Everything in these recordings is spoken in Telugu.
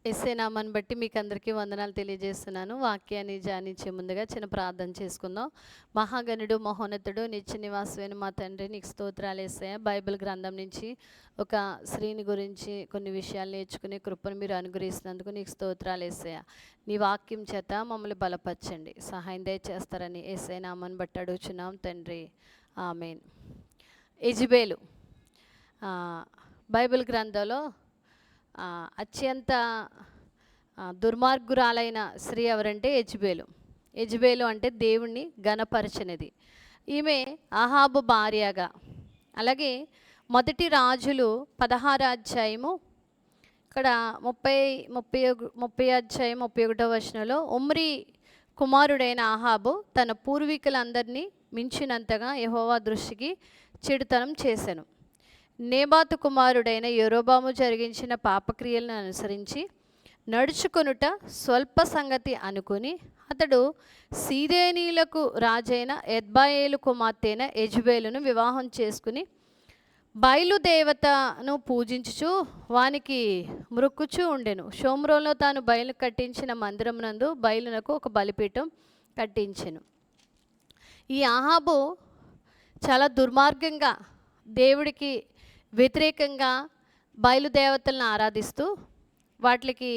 యేసయ్య నామాన్ని బట్టి మీకు అందరికీ వందనాలు తెలియజేస్తున్నాను. వాక్యాన్ని ధ్యానించే ముందుగా చిన్న ప్రార్థన చేసుకుందాం. మహాగణుడు, మహోన్నతుడు, నిత్య నివాసువైన మా తండ్రి, నీకు స్తోత్రాలు యేసయ్య. బైబిల్ గ్రంథం నుంచి ఒక స్త్రీని గురించి కొన్ని విషయాలు నేర్చుకునే కృపను మీరు అనుగ్రహిస్తున్నందుకు నీకు స్తోత్రాలు యేసయ్య. నీ వాక్యం చేత మమ్మల్ని బలపరచండి, సహాయం దయచేస్తారని యేసయ్య నామాన్ని బట్టి అడుగుచున్నాం తండ్రి, ఆమేన్. యెజబెలు బైబిల్ గ్రంథంలో అత్యంత దుర్మార్గురాలైన స్త్రీ ఎవరంటే యెజబెలు. యెజబెలు అంటే దేవుణ్ణి ఘనపరచనిది. ఈమె అహాబు భార్యగా. అలాగే మొదటి రాజులు 16 అధ్యాయము ఇక్కడ 30 అధ్యాయం 31వ వచనంలో, ఒమ్రీ కుమారుడైన అహాబు తన పూర్వీకులందరినీ మించినంతగా యెహోవా దృష్టికి చెడుతనం చేసెను. నేబాతు కుమారుడైన యరొబాము జరిగించిన పాపక్రియలను అనుసరించి నడుచుకొనుట స్వల్ప సంగతి అనుకుని అతడు సీదోనీయులకు రాజైన ఎత్బాయేలు కుమార్తె అయిన యెజబెలును వివాహం చేసుకుని బయలుదేవతను పూజించుచు వానికి మ్రొక్కుచూ ఉండెను. షోమ్రోన్లో తాను బయలు కట్టించిన మందిరమునందు బయలునకు ఒక బలిపీఠం కట్టించెను. ఈ అహాబు చాలా దుర్మార్గంగా దేవుడికి వ్యతిరేకంగా బయలుదేవతలను ఆరాధిస్తూ వాటికి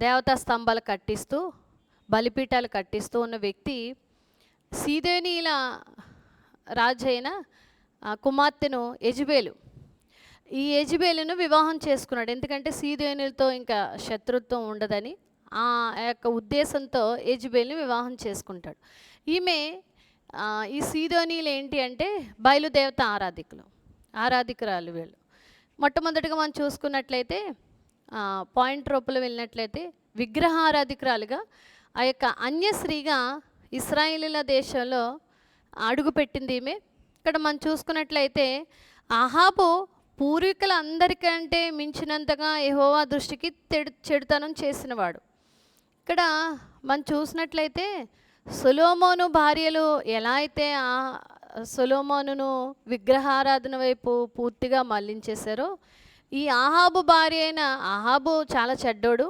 దేవతా స్తంభాలు కట్టిస్తూ బలిపీఠాలు కట్టిస్తూ ఉన్న వ్యక్తి సీదోనీయుల రాజైన కుమార్తెను యెజబెలు. ఈ యెజబెలును వివాహం చేసుకున్నాడు. ఎందుకంటే సీదోనీయులతో ఇంకా శత్రుత్వం ఉండదని ఆ యొక్క ఉద్దేశంతో యెజబెలుని వివాహం చేసుకుంటాడు. ఈమె ఈ సీదోనీయులు ఏంటి అంటే బయలుదేవత ఆరాధికురాలు వీళ్ళు. మొట్టమొదటిగా మనం చూసుకున్నట్లయితే పాయింట్ రూపంలో వెళ్ళినట్లయితే విగ్రహారాధికురాలుగా ఆ యొక్క అన్యశ్రీగా ఇశ్రాయేలీల దేశంలో అడుగుపెట్టింది ఈమె. ఇక్కడ మనం చూసుకున్నట్లయితే అహాబు పూర్వీకులందరికంటే మించినంతగా యెహోవా దృష్టికి చెడుతనం చేసినవాడు. ఇక్కడ మనం చూసినట్లయితే సొలొమోను భార్యలు ఎలా అయితే సొలొమోనును విగ్రహారాధన వైపు పూర్తిగా మళ్లించేశారో, ఈ అహాబు భార్య అయిన అహాబు చాలా చెడ్డోడు.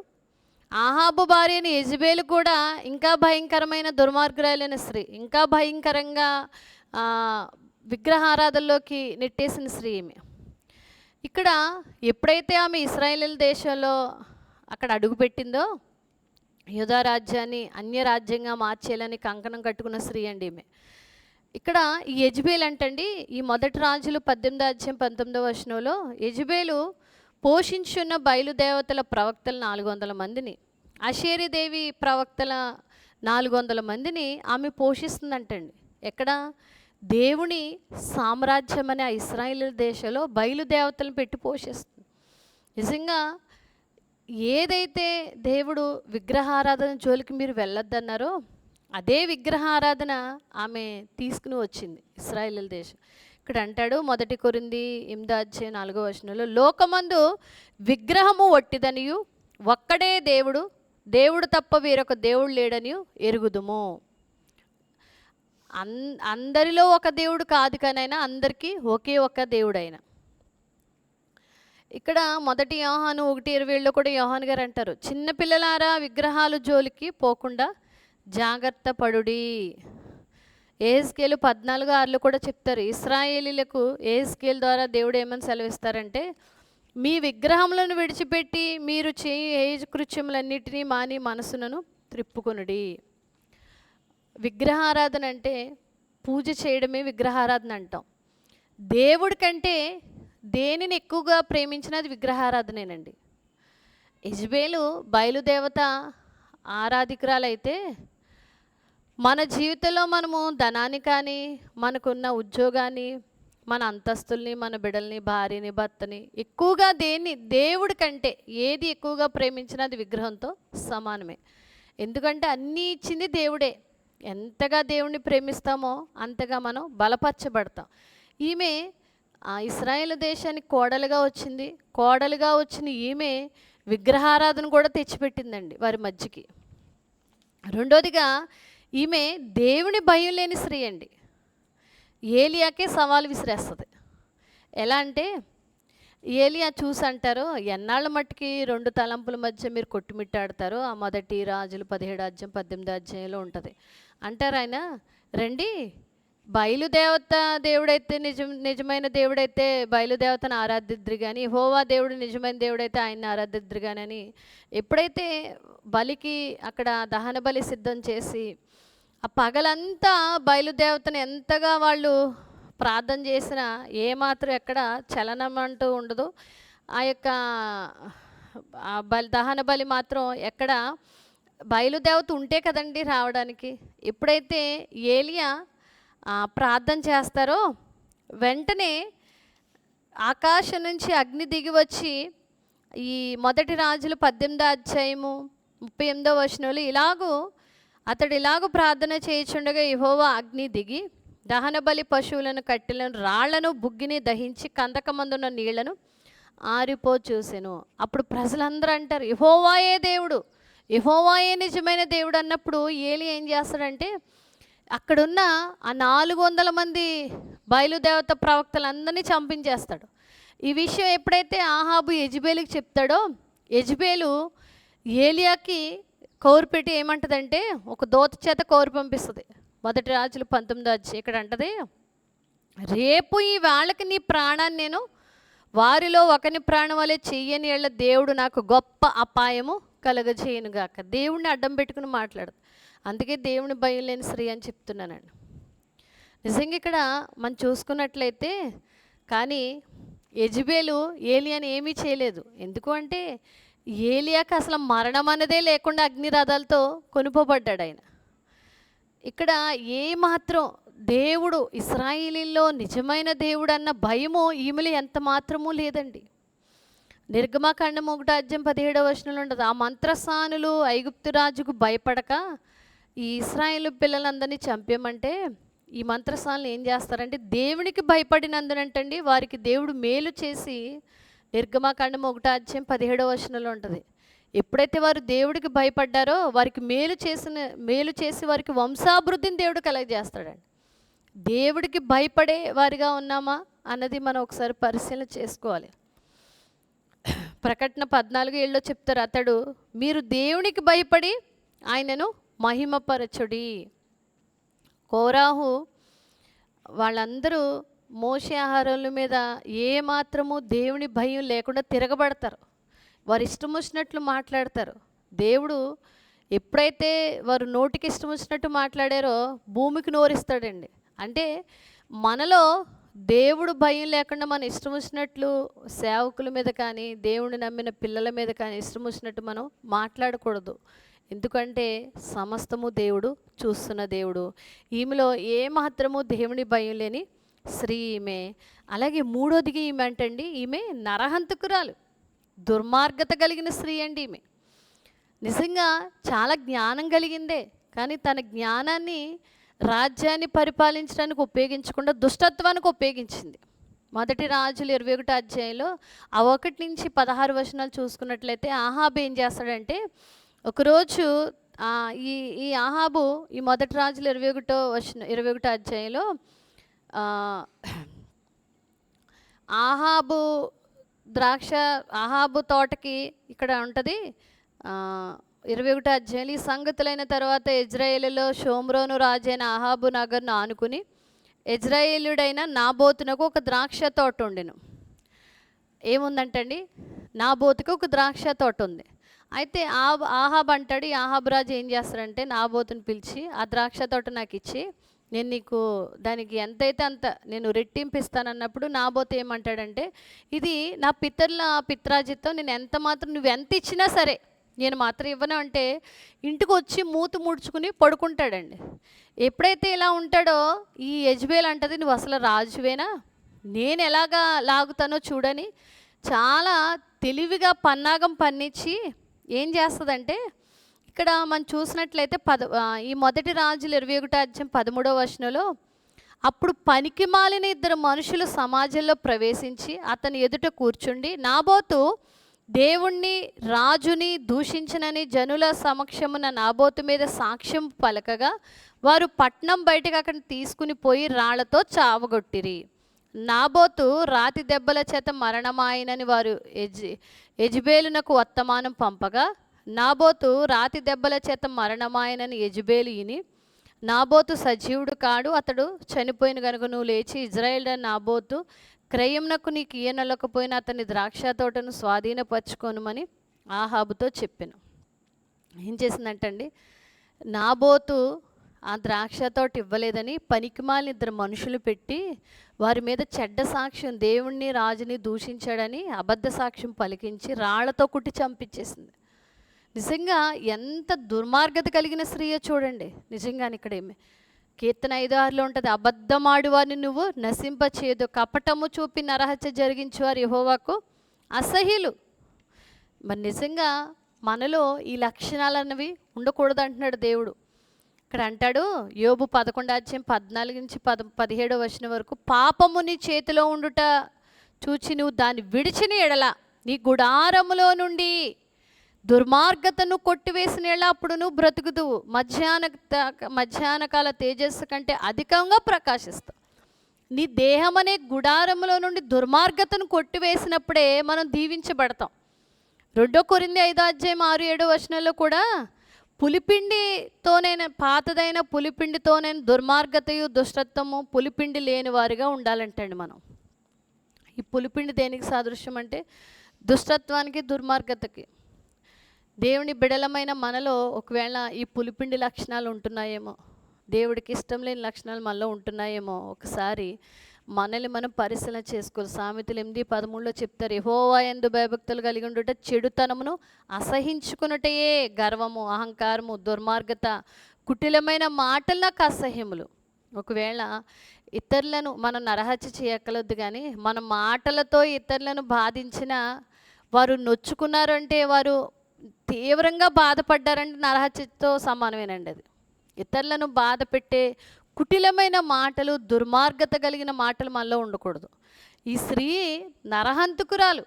అహాబు భార్య అయిన యెజబెలు కూడా ఇంకా భయంకరమైన దుర్మార్గురాలైన స్త్రీ, ఇంకా భయంకరంగా విగ్రహారాధనలోకి నెట్టేసిన స్త్రీ ఈమె. ఇక్కడ ఎప్పుడైతే ఆమె ఇశ్రాయేలు దేశంలో అక్కడ అడుగుపెట్టిందో, యూదా రాజ్యాన్ని అన్య రాజ్యంగా మార్చేయాలని కంకణం కట్టుకున్న స్త్రీ అండి ఈమె. ఇక్కడ ఈ యెజబెలు అంటండి, ఈ మొదటి రాజులు 18 అధ్యాయం 19వ వచనంలో యెజబెలు పోషించున్న బయలుదేవతల ప్రవక్తలు 400 మందిని, అషేరీదేవి ప్రవక్తల 400 మందిని ఆమె పోషిస్తుందంటండి. ఎక్కడ? దేవుని సామ్రాజ్యం అనే ఆ ఇశ్రాయేలు దేశంలో బయలుదేవతలను పెట్టి పోషిస్తుంది. నిజంగా ఏదైతే దేవుడు విగ్రహారాధన జోలికి మీరు వెళ్ళొద్దన్నారో అదే విగ్రహారాధన ఆమె తీసుకుని వచ్చింది ఇశ్రాయేలు దేశం. ఇక్కడ అంటాడు మొదటి కొరింథీ 8వ అధ్యాయం 4వ వచనంలో, లోకమందు విగ్రహము ఒట్టిదనియు ఒక్కడే దేవుడు, దేవుడు తప్ప వేరొక దేవుడు లేడనియు ఎరుగుదుము. అందరిలో ఒక దేవుడు కాదు కానైనా అందరికీ ఒకే ఒక దేవుడైన. ఇక్కడ మొదటి యోహాను 1:27లో కూడా యోహాను గారు అంటారు, చిన్నపిల్లలారా విగ్రహాలు జోలికి పోకుండా జాగ్రత్త పడుడి. యెహెజ్కేలు 14:6లో కూడా చెప్తారు, ఇశ్రాయేలీలకు యెహెజ్కేలు ద్వారా దేవుడు ఏమని సెలవిస్తారంటే, మీ విగ్రహములను విడిచిపెట్టి మీరు చేయు కృత్యములన్నిటినీ మాని మనసును త్రిప్పుకొనుడి. విగ్రహారాధన అంటే పూజ చేయడమే విగ్రహారాధన అంటాం. దేవుడి కంటే దేనిని ఎక్కువగా ప్రేమించినది విగ్రహారాధనేనండి. యెజబెలు బయలుదేవత ఆరాధికురాలైతే మన జీవితంలో మనము ధనాన్ని కానీ, మనకున్న ఉద్యోగాన్ని, మన అంతస్తుల్ని, మన బిడ్డల్ని, భార్యని, భర్తని ఎక్కువగా దేవుడి కంటే ఏది ఎక్కువగా ప్రేమించినది విగ్రహంతో సమానమే. ఎందుకంటే అన్నీ ఇచ్చింది దేవుడే. ఎంతగా దేవుణ్ణి ప్రేమిస్తామో అంతగా మనం బలపరచబడతాం. ఈమె ఇశ్రాయేలు దేశానికి కోడలుగా వచ్చింది. కోడలుగా వచ్చిన ఈమె విగ్రహారాధన కూడా తెచ్చిపెట్టిందండి వారి మధ్యకి. రెండోదిగా ఈమె దేవుని భయం లేని స్త్రీ అండి. ఏలియాకే సవాల్ విసిరేస్తుంది. ఎలా అంటే ఏలియా చూసి అంటారు, ఎన్నాళ్ళ మట్టుకి రెండు తలంపుల మధ్య మీరు కొట్టుమిట్టాడతారు. ఆ మొదటి రాజులు 17 అధ్యాయం 18 అధ్యాయంలో ఉంటుంది. అంటారు ఆయన, రండి బయలుదేవత దేవుడైతే నిజమైన దేవుడైతే బయలుదేవతను ఆరాధిద్దురు కానీ, యెహోవా దేవుడు నిజమైన దేవుడైతే ఆయన్ని ఆరాధిద్దురు కానీ అని ఎప్పుడైతే బలికి అక్కడ దహన బలి సిద్ధం చేసి ఆ పగలంతా బయలుదేవతను ఎంతగా వాళ్ళు ప్రార్థన చేసినా ఏమాత్రం ఎక్కడ చలనం అంటూ ఉండదు. ఆ యొక్క దహన బలి మాత్రం ఎక్కడ బయలుదేవత ఉంటే కదండి రావడానికి. ఎప్పుడైతే ఏలియా ప్రార్థన చేస్తారో వెంటనే ఆకాశం నుంచి అగ్ని దిగి వచ్చి ఈ మొదటి రాజులు 18 అధ్యాయము 38వ వచనంలో అతడు ఇలాగూ ప్రార్థన చేయుచుండగా యెహోవా అగ్ని దిగి దహన బలి పశువులను, కట్టెలను, రాళ్లను, బుగ్గిని దహించి కందకమందున్న నీళ్లను ఆరిపో చూసెను. అప్పుడు ప్రజలందరూ అంటారు, యెహోవాయే దేవుడు, యెహోవాయే నిజమైన దేవుడు అన్నప్పుడు ఏలి ఏం చేస్తాడంటే అక్కడున్న ఆ 400 మంది బయలుదేవత ప్రవక్తలందరినీ చంపించేస్తాడు. ఈ విషయం ఎప్పుడైతే ఆహాబు యెజెబెలుకి చెప్తాడో, యెజెబెలు ఏలియాకి కౌరు పెట్టి ఏమంటదంటే ఒక దూత చేత కౌరు పంపిస్తుంది. మొదటి రాజులు 19 అధ్యాయం ఇక్కడ అంటది, రేపు ఈ వాళ్ళకి నీ ప్రాణాన్ని నేను వారిలో ఒకని ప్రాణం వలె చెయ్యని ఏళ్ళ దేవుడు నాకు గొప్ప అపాయము కలగజేయనుగాక. దేవుడిని అడ్డం పెట్టుకుని మాట్లాడదు. అందుకే దేవుని భయం లేని స్త్రీ అని చెప్తున్నానండి. నిజంగా ఇక్కడ మనం చూసుకున్నట్లయితే కానీ యెజెబెలు ఏలియాని ఏమీ చేయలేదు. ఎందుకు అంటే ఏలియాకి అసలు మరణం అనేదే లేకుండా అగ్నిరథాలతో కొనుపోబడ్డాడు ఆయన. ఇక్కడ ఏమాత్రం దేవుడు ఇశ్రాయేలీల్లో నిజమైన దేవుడు అన్న భయము ఈమెలో ఎంత మాత్రమూ లేదండి. నిర్గమకాండం 1 అధ్యాయం 17వ వచనంలో ఉంటుంది, ఆ మంత్రసానులు ఐగుప్తు రాజుకు భయపడక ఈ ఇశ్రాయేలు పిల్లలందరినీ చంపేమంటే ఈ మంత్రసానులు ఏం చేస్తారంటే దేవునికి భయపడినందునంటండి వారికి దేవుడు మేలు చేసి, నిర్గమకాండం 1 అధ్యాయం 17వ వచనంలో ఉంటుంది, ఎప్పుడైతే వారు దేవుడికి భయపడ్డారో వారికి మేలు చేసి వారికి వంశాభివృద్ధిని దేవుడు కలగజేస్తాడండి. దేవుడికి భయపడే వారిగా ఉన్నామా అన్నది మనం ఒకసారి పరిశీలన చేసుకోవాలి. ప్రకటన 14:7లో చెప్తారు, అతడు మీరు దేవునికి భయపడి ఆయనను మహిమపరచుడి. కోరాహు వాళ్ళందరూ మోషే ఆహారాల మీద ఏమాత్రము దేవుని భయం లేకుండా తిరగబడతారు. వారు ఇష్టం వచ్చినట్లు మాట్లాడతారు. దేవుడు ఎప్పుడైతే వారు నోటికి ఇష్టం వచ్చినట్టు మాట్లాడారో భూమికి నోరిస్తాడండి. అంటే మనలో దేవుడు భయం లేకుండా మన ఇష్టం వచ్చినట్లు సేవకుల మీద కానీ దేవుని నమ్మిన పిల్లల మీద కానీ ఇష్టం వచ్చినట్టు మనం మాట్లాడకూడదు. ఎందుకంటే సమస్తము దేవుడు చూస్తున్న దేవుడు. ఈమెలో ఏమాత్రము దేవుని భయం లేని స్త్రీ ఈమె. అలాగే మూడోదిగా ఈమె అంటండి, ఈమె నరహంతకురాలు, దుర్మార్గత కలిగిన స్త్రీ అండి. ఈమె నిజంగా చాలా జ్ఞానం కలిగిందే, కానీ తన జ్ఞానాన్ని రాజ్యాన్ని పరిపాలించడానికి ఉపయోగించకుండా దుష్టత్వానికి ఉపయోగించింది. మొదటి రాజులు 21 అధ్యాయంలో 1 నుంచి 16 వచనాలు చూసుకున్నట్లయితే ఆహాబు ఏం చేస్తాడంటే ఒకరోజు ఈ ఆహాబు ఈ మొదటి రాజులు 21 అధ్యాయంలో ఆహాబు తోటకి ఇక్కడ ఉంటుంది 21 అధ్యాయులు. ఈ సంగతులైన తర్వాత ఇజ్రాయేలులో షోమ్రోను రాజైన ఆహాబు నగర్ను ఆనుకుని ఇజ్రాయేలుడైన నాబోతునకు ఒక ద్రాక్ష తోట ఉండెను. ఏముందంటండి, నాబోతుకు ఒక ద్రాక్ష తోట ఉంది. అయితే ఆహాబు అంటాడు, ఈ ఆహాబు రాజు ఏం చేస్తాడంటే నాబోతుని పిలిచి ఆ ద్రాక్ష తోట నాకు ఇచ్చి నేను నీకు దానికి ఎంతైతే అంత నేను రెట్టింపిస్తానన్నప్పుడు నాబోతు ఏమంటాడంటే ఇది నా పిత్రాజిత్తో నేను ఎంత మాత్రం నువ్వు ఎంత ఇచ్చినా సరే నేను మాత్రం ఇవ్వను అంటే ఇంటికి వచ్చి మూతి ముడుచుకుని పడుకుంటాడండి. ఎప్పుడైతే ఇలా ఉంటాడో ఈ యెజెబెల్ అంటది, నువ్వు అసలు రాజువేనా, నేను ఎలాగా లాగుతానో చూడని చాలా తెలివిగా పన్నాగం పన్నించి ఏం చేస్తుందంటే ఇక్కడ మనం చూసినట్లయితే ఈ మొదటి రాజులు 21 అధ్యాయం 13వ వచనంలో అప్పుడు పనికి మాలిన 2 మనుషులు సమాజంలో ప్రవేశించి అతని ఎదుట కూర్చుండి నాబోతు దేవుణ్ణి రాజుని దూషించనని జనుల సమక్షమున నాబోతు మీద సాక్ష్యం పలకగా వారు పట్నం బయటకు అక్కడ తీసుకుని పోయి రాళ్లతో చావగొట్టిరి. నాబోతు రాతి దెబ్బల చేత మరణమాయనని వారు యెజెబెలునకు వర్తమానం పంపగా, నాబోతు రాతి దెబ్బల చేత మరణమాయనని యెజెబెలు విని, నాబోతు సజీవుడు కాడు, అతడు చనిపోయిన గనుక నువ్వు లేచి ఇజ్రాయేల్ నాబోతు క్రయమునకు నీకు ఈయనలకపోయినా అతని ద్రాక్ష తోటను స్వాధీనపరచుకోనుమని ఆహాబుతో చెప్పాను. ఏం చేసిందంటండి, నాబోతు ఆ ద్రాక్ష తోట ఇవ్వలేదని పనికిమాలిన ఇద్దరు మనుషులు పెట్టి వారి మీద చెడ్డ సాక్ష్యం, దేవుణ్ణి రాజుని దూషించాడని అబద్ధ సాక్ష్యం పలికించి రాళ్లతో కుట్టి చంపించేసింది. నిజంగా ఎంత దుర్మార్గత కలిగిన స్త్రీయో చూడండి. నిజంగాని ఇక్కడేమి కీర్తన 5:6లో ఉంటుంది, అబద్ధమాడువారిని నువ్వు నశింపచేయదు, కపటము చూపి నరహత్య జరిగించేవారు యెహోవాకు అసహ్యులు. మరి నిజంగా మనలో ఈ లక్షణాలు అన్నవి ఉండకూడదు అంటున్నాడు దేవుడు. ఇక్కడ అంటాడు యోబు 11:14-17 వరకు, పాపము నీ చేతిలో ఉండుట చూచి నువ్వు దాన్ని విడిచిన ఎడల నీ గుడారములో నుండి దుర్మార్గతను కొట్టివేసిన ఎడల అప్పుడు నువ్వు బ్రతుకుదువు, మధ్యాహ్నకాల తేజస్సు కంటే అధికంగా ప్రకాశిస్తావు. నీ దేహం అనే గుడారములో నుండి దుర్మార్గతను కొట్టివేసినప్పుడే మనం దీవించబడతాం. 2 కొరింథీ 5:6-7 కూడా పులిపిండితోనైనా పాతదైన పులిపిండితోనైనా దుర్మార్గతయు దుష్టత్వము పులిపిండి లేని వారిగా ఉండాలంటండి మనం. ఈ పులిపిండి దేనికి సాదృశ్యం అంటే దుష్టత్వానికి, దుర్మార్గతకి. దేవుని బిడలమైన మనలో ఒకవేళ ఈ పులిపిండి లక్షణాలు ఉంటున్నాయేమో, దేవుడికి ఇష్టం లేని లక్షణాలు మనలో ఉంటున్నాయేమో ఒకసారి మనల్ని మనం పరిశీలన చేసుకోవాలి. సామెతలు 8:13లో చెప్తారు, యెహోవా యందు భయభక్తులు కలిగి ఉండుట చెడుతనమును అసహించుకున్నటయే గర్వము, అహంకారము, దుర్మార్గత, కుటిలమైన మాటలు నాకు అసహ్యములు. ఒకవేళ ఇతరులను మనం నరహత్య చేయక్కలొద్దు, కానీ మన మాటలతో ఇతరులను బాధించిన వారు నొచ్చుకున్నారంటే, వారు తీవ్రంగా బాధపడ్డారంటే నరహత్యతో సమానమేనండి. అది ఇతరులను బాధ పెట్టే కుటిలమైన మాటలు, దుర్మార్గత కలిగిన మాటలు మనలో ఉండకూడదు. ఈ స్త్రీ నరహంతకురాలు,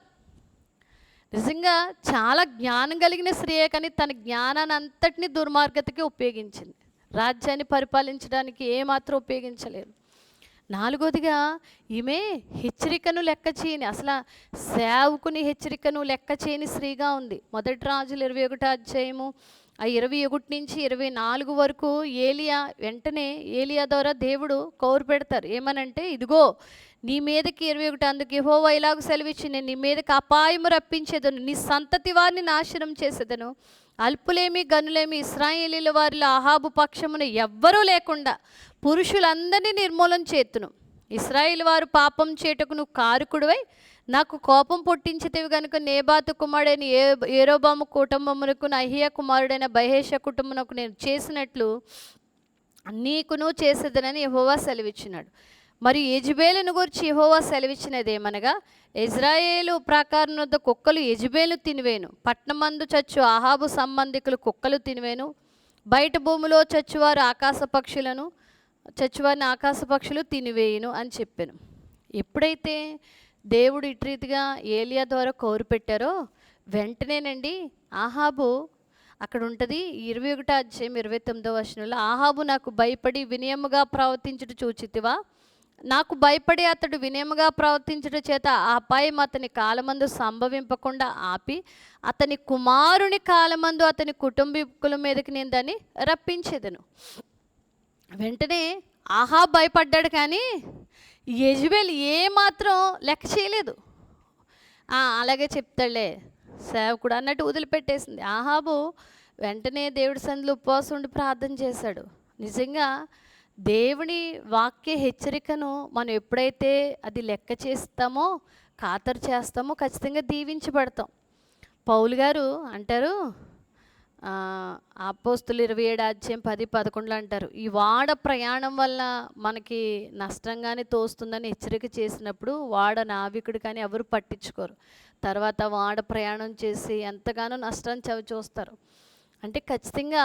నిజంగా చాలా జ్ఞానం కలిగిన స్త్రీయే, కానీ తన జ్ఞానాన్ని అంతటినీ దుర్మార్గతకి ఉపయోగించింది. రాజ్యాన్ని పరిపాలించడానికి ఏమాత్రం ఉపయోగించలేదు. 4వదిగా ఈమె హెచ్చరికను లెక్క చేయని, అసలు సేవకుని హెచ్చరికను లెక్క చేయని స్త్రీగా ఉంది. 1 రాజులు 21:21-24 వరకు వెంటనే ఏలియా ద్వారా దేవుడు కౌరు పెడతారు. ఏమనంటే, ఇదిగో నీ మీదకి 21 అందుకు యెహోవా ఇలాగ సెలవిచ్చి, నేను నీ మీదకి అపాయము రప్పించేదను, నీ సంతతి వారిని నాశనం చేసేదను, అల్పులేమి గనులేమి ఇశ్రాయేలీల వారిలో అహాబు పక్షమున ఎవ్వరూ లేకుండా పురుషులందరినీ నిర్మూలన చేతును. ఇశ్రాయేలు వారు పాపం చేటకు నువ్వు కారుకుడివై నాకు కోపం పుట్టించితివి కనుక నేబాతు కుమారుడైన యెరోబాము కుటుంబమునకు అహియా కుమారుడైన బయెషా కుటుంబమునకు నేను చేసినట్లు నీకును చేసేదనని యెహోవా సెలవిచ్చినాడు. మరి యెజెబెలును గురించి యెహోవా సెలవిచ్చినది ఏమనగా, ఇజ్రాయేలు ప్రాకారం వద్ద కుక్కలు యెజెబెలు తినివేను, పట్నమందు చచ్చు అహాబు సంబంధికులు కుక్కలు తినివేను, బయట భూమిలో చచ్చువారిని ఆకాశ పక్షులు తినివేయును అని చెప్పాను. ఎప్పుడైతే దేవుడు ఇటు రీతిగా ఏలియా ద్వారా కౌరు పెట్టారో వెంటనేనండి ఆహాబు అక్కడ ఉంటుంది 21:29 ఆహాబు నాకు భయపడి వినయముగా ప్రవర్తించుట చూచితివా, నాకు భయపడి అతడు వినయముగా ప్రవర్తించుట చేత ఆ అపాయం అతని కాలమందు సంభవింపకుండా ఆపి అతని కుమారుని కాలమందు అతని కుటుంబీకుల మీదకి నేను దాన్ని రప్పించేదను. వెంటనే ఆహాబు భయపడ్డాడు, కానీ యెజెబెలు ఏమాత్రం లెక్క చేయలేదు. అలాగే చెప్తాడులే సేవకుడు అన్నట్టు వదిలిపెట్టేసింది. ఆహాబు వెంటనే దేవుడి సన్నిధిలో ఉపవాసం ఉండి ప్రార్థన చేశాడు. నిజంగా దేవుని వాక్య హెచ్చరికను మనం ఎప్పుడైతే అది లెక్క చేస్తామో, ఖాతరు చేస్తామో ఖచ్చితంగా దీవించబడతాం. పౌలు గారు అంటారు, అపోస్తులు 27:10-11 అంటారు, ఈ వాడ ప్రయాణం వల్ల మనకి నష్టంగానే తోస్తుందని హెచ్చరిక చేసినప్పుడు వాడ నావికుడు కానీ ఎవరు పట్టించుకోరు. తర్వాత వాడ ప్రయాణం చేసి ఎంతగానో నష్టాన్ని చవిచూస్తారు. అంటే ఖచ్చితంగా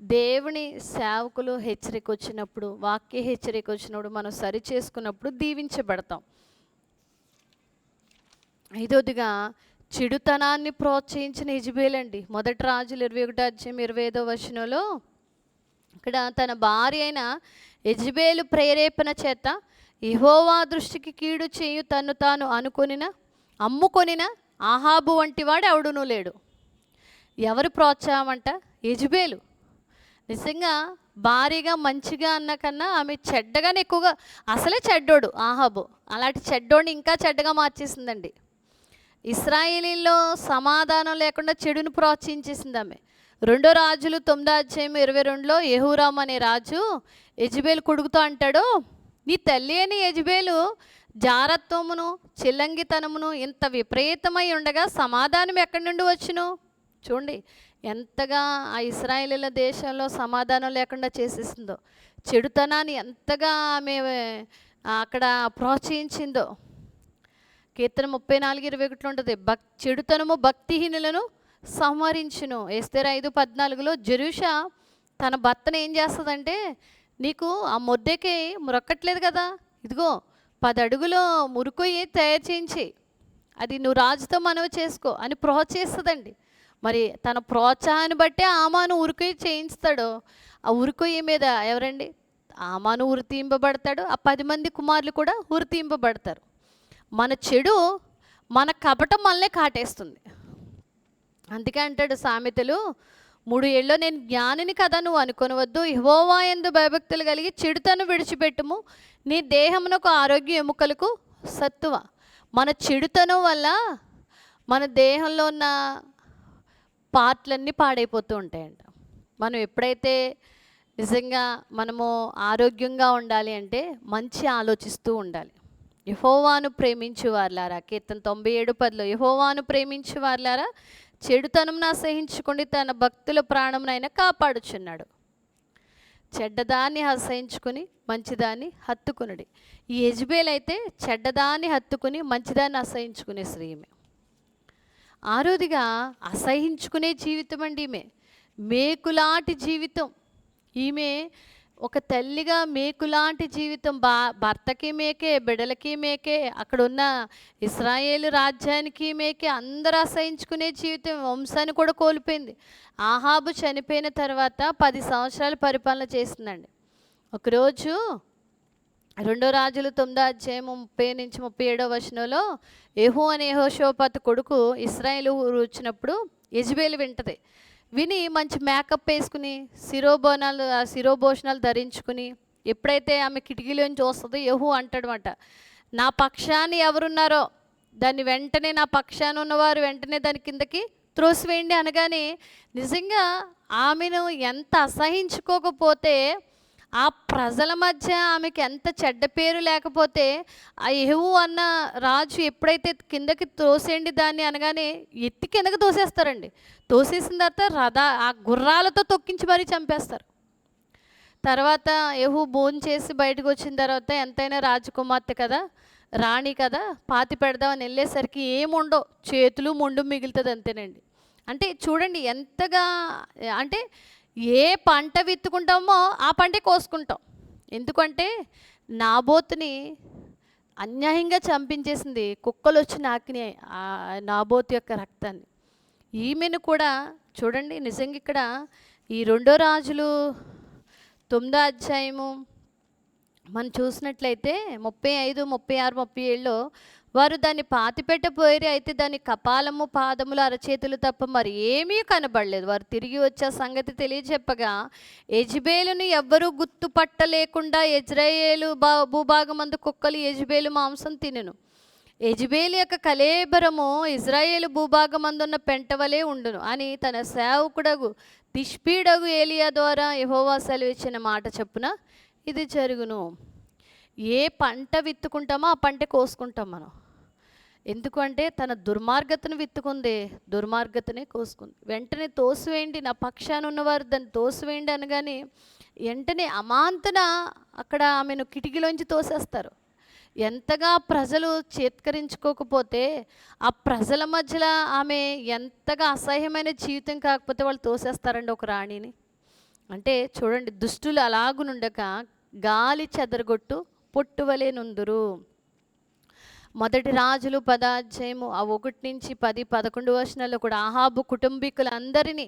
దేవుని సేవకులు హెచ్చరిక వచ్చినప్పుడు, వాక్య హెచ్చరిక వచ్చినప్పుడు మనం సరి చేసుకున్నప్పుడు దీవించబడతాం. 5వదిగా చెడుతనాన్ని ప్రోత్సహించిన యెజెబెలండి. 1 రాజులు 21:25 ఇక్కడ తన భార్య అయిన యెజెబెలు ప్రేరేపణ చేత యెహోవా దృష్టికి కీడు చేయు తను తాను అమ్ముకొనిన ఆహాబు వంటి వాడు ఎవడునూ లేడు. ఎవరు ప్రోత్సాహం అంట? యెజబేలు. నిజంగా భారీగా మంచిగా అన్న కన్నా ఆమె చెడ్డగానే ఎక్కువగా, అసలే చెడ్డోడు ఆహాబు, అలాంటి చెడ్డోడిని ఇంకా చెడ్డగా మార్చేసిందండి. ఇశ్రాయేలీల్లో సమాధానం లేకుండా చెడును ప్రోత్సహించేసింది ఆమె. 2 రాజులు 9:22 యెహోరాము అనే రాజు యెజబేలు కొడుకుతో అంటాడు, నీ తల్లి అని యెజబేలు జారత్వమును చిల్లంగితనమును ఇంత విపరీతమై ఉండగా సమాధానం ఎక్కడి నుండి వచ్చును? చూడండి ఎంతగా ఆ ఇశ్రాయేలీల దేశంలో సమాధానం లేకుండా చేసేసిందో, చెడుతనాన్ని ఎంతగా ఆమె అక్కడ ప్రోత్సహించిందో. కీర్తన 34:21 ఉంటుంది, చెడుతనము భక్తిహీనులను సంహరించును. ఎస్తేరు 5:14 జెరూషా తన భర్తను ఏం చేస్తుందంటే, నీకు ఆ మొద్దెకి మొరక్కట్లేదు కదా, ఇదిగో 10 అడుగులో మురుకొయ్యి తయారు చేయించి అది నువ్వు రాజుతో మనవి చేసుకో అని ప్రోత్సహిస్తుందండి. మరి తన ప్రోత్సాహాన్ని బట్టే ఆమాను ఉరికొయ్యి చేయిస్తాడు. ఆ ఉరికొయ్యి మీద ఎవరండి? ఆమాను ఉరి తీయింపబడతాడు. ఆ 10 మంది కుమారులు కూడా ఉరి తీయింపబడతారు. మన చెడు, మన కపటం మనల్ని కాటేస్తుంది. అందుకే అంటాడు సామెతలు 3:7 నేను జ్ఞానిని కదా నువ్వు అనుకొనవద్దు, యెహోవా యందు భయభక్తులు కలిగి చెడుతను విడిచిపెట్టుము, నీ దేహమునకు ఆరోగ్య ఎముకలకు సత్తువ. మన చెడుతనం వల్ల మన దేహంలో ఉన్న పార్ట్లన్నీ పాడైపోతూ ఉంటాయంట. మనం ఎప్పుడైతే నిజంగా మనము ఆరోగ్యంగా ఉండాలి అంటే మంచి ఆలోచిస్తూ ఉండాలి. యెహోవాను ప్రేమించు వారులారా, కీర్తన 97:10 యెహోవాను ప్రేమించు వారులారా చెడుతనంను అసహించుకొని తన భక్తుల ప్రాణమునైనా కాపాడుచున్నాడు. చెడ్డదాన్ని అసహించుకుని మంచిదాన్ని హత్తుకునుడి. ఈ యెజబేల్ అయితే చెడ్డదాన్ని హత్తుకుని మంచిదాన్ని అసహించుకునే స్త్రీమే. ఆరోదిగా అసహించుకునే జీవితం అండి ఈమె. మేకులాంటి జీవితం ఈమె. ఒక తల్లిగా మేకులాంటి జీవితం. భర్తకి మేకే, బిడ్డలకి మేకే, అక్కడున్న ఇశ్రాయేలు రాజ్యానికి మేకే, అందరూ అసహించుకునే జీవితం. వంశాన్ని కూడా కోల్పోయింది. ఆహాబు చనిపోయిన తర్వాత 10 సంవత్సరాలు పరిపాలన చేసిందండి. ఒకరోజు 2 రాజులు 9:30-37 యెహూ అనే యెహోషాపాతు కొడుకు ఇశ్రాయేలు ఊరు వచ్చినప్పుడు యెజబేలు వింటది. విని మంచి మేకప్ వేసుకుని శిరోభూషణాలు ధరించుకుని ఎప్పుడైతే ఆమె కిటికీలోంచి వస్తుందో యెహూ అంటాడనమాట, నా పక్షాన్ని ఎవరున్నారో దాన్ని వెంటనే, నా పక్షాన్ని ఉన్నవారు వెంటనే దాని కిందకి త్రోసివేయండి అనగానే, నిజంగా ఆమెను ఎంత అసహించుకోకపోతే ఆ ప్రజల మధ్య ఆమెకి ఎంత చెడ్డ పేరు లేకపోతే, ఆ యెహూ అన్న రాజు ఎప్పుడైతే కిందకి తోసేయండి దాన్ని అనగానే ఎత్తి కిందకి తోసేస్తారండి. తోసేసిన తర్వాత ఆ గుర్రాలతో తొక్కించి మరీ చంపేస్తారు. తర్వాత యెహూ భోంచేసి బయటకు వచ్చిన తర్వాత ఎంతైనా రాజకుమార్తె కదా, రాణి కదా, పాతి పెడదామని వెళ్ళేసరికి ఏముండో, చేతులు మొండు మిగులుతుంది అంతేనండి. అంటే చూడండి ఎంతగా, అంటే ఏ పంట విత్తుకుంటామో ఆ పంటే కోసుకుంటాం. ఎందుకంటే నాబోతుని అన్యాయంగా చంపించేసింది, కుక్కలు వచ్చి నాకినాయి ఆ నాబోతు యొక్క రక్తాన్ని. ఈమెను కూడా చూడండి. నిజంగా ఇక్కడ ఈ 2 రాజులు 9వ అధ్యాయము మనం చూసినట్లయితే 35, 36, 37 వారు దాన్ని పాతిపెట్టపోయారు. అయితే దాని కపాలము, పాదములు, అరచేతులు తప్ప మరి ఏమీ కనబడలేదు. వారు తిరిగి వచ్చే సంగతి తెలియజెప్పగా యెజబేలును ఎవ్వరూ గుర్తుపట్టలేకుండా ఇశ్రాయేలు భూభాగమందు కుక్కలు యెజబేలు మాంసం తినెను. యెజబేలు యొక్క కళేబరము ఇశ్రాయేలు భూభాగమందున్న పెంటవలే ఉండును అని తన సేవకుడగు తిష్బీడగు ఏలియా ద్వారా యెహోవా సెలవిచ్చిన మాట చొప్పున ఇది జరుగును. ఏ పంట విత్తుకుంటామో ఆ పంట కోసుకుంటాం మనం. ఎందుకంటే తన దుర్మార్గతను విత్తుకుంది, దుర్మార్గతనే కోసుకుంది. వెంటనే తోసివేయండి, నా పక్షాన ఉన్నవారు దాన్ని తోసివేయండి అనగానే వెంటనే అమాంతన అక్కడ ఆమెను కిటికీలోంచి తోసేస్తారు. ఎంతగా ప్రజలు చేత్కరించుకోకపోతే ఆ ప్రజల మధ్యలో ఆమె ఎంతగా అసహ్యమైన జీవితం కాకపోతే వాళ్ళు తోసేస్తారండి ఒక రాణిని. అంటే చూడండి, దుష్టులు అలాగునుండక గాలి చెదరగొట్టు పొట్టువలే నుందురు. మొదటి రాజులు 10 అధ్యాయము 1 నుంచి 10, 11 వచనాల్లో కూడా ఆహాబు కుటుంబీకులందరినీ,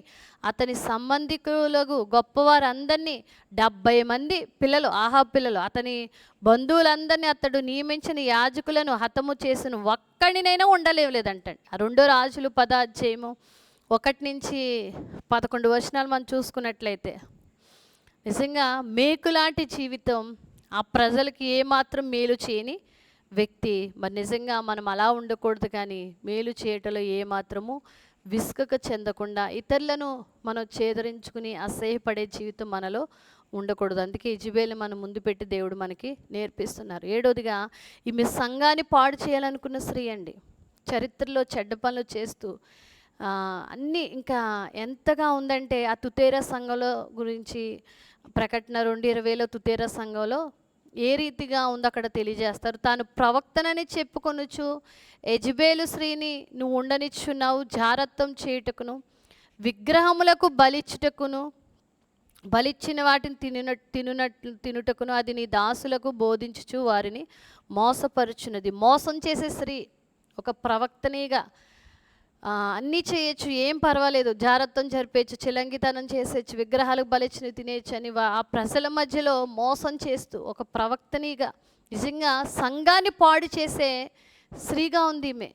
అతని సంబంధికులకు గొప్పవారందరినీ, 70 మంది పిల్లలు, ఆహాబు పిల్లలు, అతని బంధువులందరినీ, అతడు నియమించిన యాజకులను హతము చేసిన ఒక్కడినైనా ఉండలేదంటండి. ఆ 2 రాజులు 10 అధ్యాయము 1 నుంచి 11 వచనాలు మనం చూసుకున్నట్లయితే నిజంగా మేకులాంటి జీవితం, ఆ ప్రజలకి ఏమాత్రం మేలు చేయని వ్యక్తి. మరి నిజంగా మనం అలా ఉండకూడదు, కానీ మేలు చేయటంలో ఏమాత్రము విసుగక చెందకుండా ఇతరులను మనం చేదరించుకుని అసహ్యపడే జీవితం మనలో ఉండకూడదు. అందుకే యెజబెల్ని మనం ముందు పెట్టి దేవుడు మనకి నేర్పిస్తున్నారు. 7వదిగా, ఈమె సంఘాన్ని పాడు చేయాలనుకున్న స్త్రీ అండి. చరిత్రలో చెడ్డ పనులు చేస్తూ అన్నీ ఇంకా ఎంతగా ఉందంటే, ఆ తుతేరా సంఘంలో గురించి ప్రకటన 2:20లో తుతేరా సంఘంలో ఏ రీతిగా ఉందో అక్కడ తెలియజేస్తారు. తాను ప్రవక్తనని చెప్పుకొనుచు యెజబెలు స్త్రీని నువ్వు ఉండనిచ్చున్నావు, జారత్వం చేయుటకును విగ్రహములకు బలిచ్చుటకును బలిచ్చిన వాటిని తినుటకును అది నీ దాసులకు బోధించుచు వారిని మోసపరుచున్నది. మోసం చేసే స్త్రీ, ఒక ప్రవక్తనిగా అన్నీ చేయొచ్చు, ఏం పర్వాలేదు, జారత్వం జరిపేయచ్చు, చిలంగితనం చేసేయచ్చు, విగ్రహాలకు బలిచ్చినవి తినేయచ్చు అని ఆ ప్రజల మధ్యలో మోసం చేస్తూ ఒక ప్రవక్తనిగా నిజంగా సంఘాన్ని పాడు చేసే స్త్రీగా ఉంది ఈమె.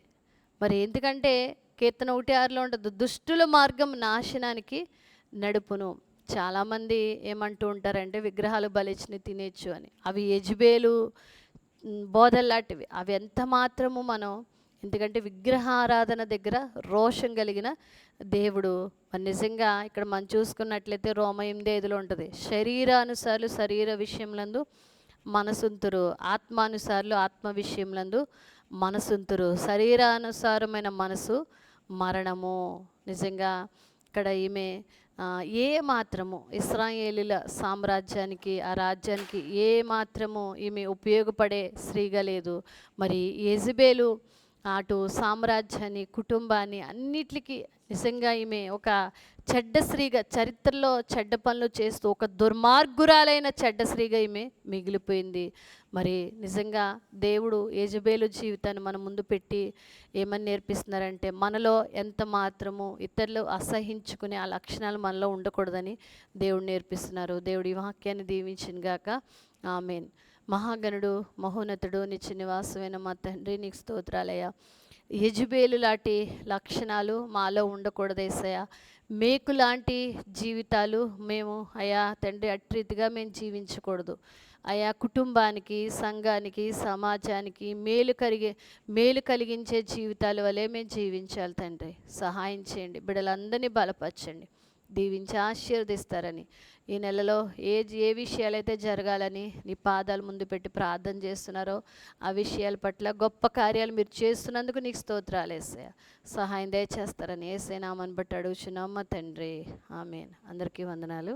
మరి ఎందుకంటే కీర్తన 1:6లో ఉంటుంది, దుష్టుల మార్గం నాశనానికి నడుపును. చాలామంది ఏమంటూ ఉంటారంటే విగ్రహాలు బలిచ్చినవి తినేయచ్చు అని. అవి యెజబెలు బోధల్లాంటివి. అవి ఎంత మాత్రము మనం, ఎందుకంటే విగ్రహారాధన దగ్గర రోషం కలిగిన దేవుడు. మరి నిజంగా ఇక్కడ మనం చూసుకున్నట్లయితే రోమ 8:5లో ఉంటుంది, శరీరానుసారులు శరీర విషయములందు మనసుంతురు, ఆత్మానుసారులు ఆత్మ విషయములందు మనసుంతురు. శరీరానుసారమైన మనసు మరణము. నిజంగా ఇక్కడ ఈమె ఏ మాత్రము ఇశ్రాయేలీల సామ్రాజ్యానికి, ఆ రాజ్యానికి ఏ మాత్రము ఈమె ఉపయోగపడే స్త్రీగా లేదు. మరి యెజబెలు అటు సామ్రాజ్యాన్ని, కుటుంబాన్ని, అన్నిటికీ నిజంగా ఈమె ఒక చెడ్డ స్త్రీగా, చరిత్రలో చెడ్డ పనులు చేస్తూ ఒక దుర్మార్గురాలైన చెడ్డ స్త్రీగా ఈమె మిగిలిపోయింది. మరి నిజంగా దేవుడు యెజబెలు జీవితాన్ని మన ముందు పెట్టి ఏమని నేర్పిస్తున్నారంటే, మనలో ఎంత మాత్రము ఇతరులు అసహించుకునే ఆ లక్షణాలు మనలో ఉండకూడదని దేవుడు నేర్పిస్తున్నారు. దేవుడి వాక్యాన్ని దీవించును గాక. ఆమేన్. మహాగణుడు, మహోన్నతుడు, నిత్య నివాసమైన మా తండ్రి, నీకు స్తోత్రాలయ్యా. యెజబెలు లాంటి లక్షణాలు మాలో ఉండకూడదు యేసయ్యా. మేకు లాంటి జీవితాలు మేము అయా తండ్రి అట్రీతిగా మేము జీవించకూడదు అయా. కుటుంబానికి, సంఘానికి, సమాజానికి మేలు కలిగించే జీవితాల వలె మేము జీవించాలి తండ్రి. సహాయం చేయండి, బిడ్డలందరినీ బలపరచండి, దీవించి ఆశీర్వదిస్తారని ఈ నెలలో ఏ విషయాలైతే జరగాలని నీ పాదాలు ముందు పెట్టి ప్రార్థన చేస్తున్నారో ఆ విషయాల పట్ల గొప్ప కార్యాలు మీరు చేస్తున్నందుకు నీకు స్తోత్రాలు యేసయ్య. సహాయం దయచేస్తారని యేసయ్య నామమును బట్టి అడుగుచున్నాం మా తండ్రి. ఆమేన్. అందరికీ వందనాలు.